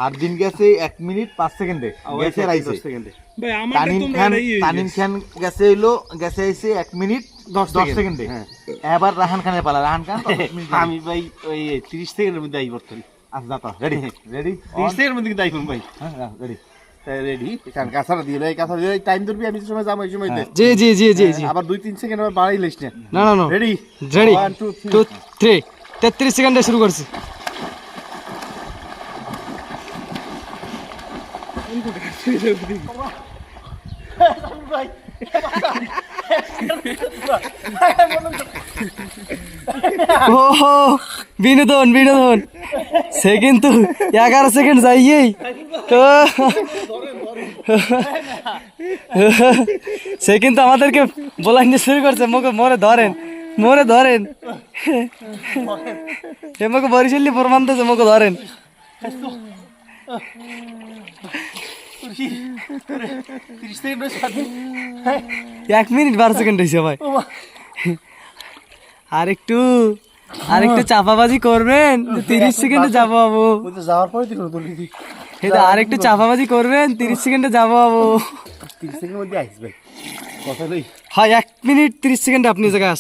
আর দিন গেছে 1 মিনিট 5 সেকেন্ডে গেছে আইছে ভাই আমারটা তোমরা তানিম খান গেছে হইলো গেছে আইছে 1 মিনিট 10 সেকেন্ডে এবার রাহান খানের পালা রাহান খান আমি ভাই ওই 30 সেকেন্ডের মধ্যে আই বর্তমানে আচ্ছা তো রেডি রেডি 30 সেকেন্ডের মধ্যে কিন্তু আইফোন ভাই হ্যাঁ রেডি রেডি কারণ কাছাড়া দিয়ে এই কাছাড়া দিয়ে টাইম ধরবি আমি যে সময় যাবো এই সময় দে জি জি জি জি জি আবার 2-3 সেকেন্ড আবার বাড়াই লইস না না না না রেডি রেডি 1 2 2 3 33 সেকেন্ডে শুরু করছি ওহো বিনোদন বিনোদন সে কিন্তু 11 সেকেন্ড যাইয়েই তো সে কিন্তু আমাদেরকে বলাইতে শুরু করছে মোকে মোরে ধরেন এ মোকে বরিশালি প্রমাণ দিয়েছে মোকে ধরেন 30 সেকেন্ড সাথে 1 মিনিট 12 সেকেন্ড হয়েছে ভাই আরেকটু চাপাবাজি করবেন 30 সেকেন্ডে যাবো বাবু ওই তো যাওয়ার পরে দেখো তুলি দি এটা আরেকটু চাপাবাজি করবেন 30 সেকেন্ডে যাবো বাবু 30 সেকেন্ডের মধ্যে আইস ভাই কথা লই হয় 1 মিনিট 30 সেকেন্ডে আপনি জায়গায় আসছেন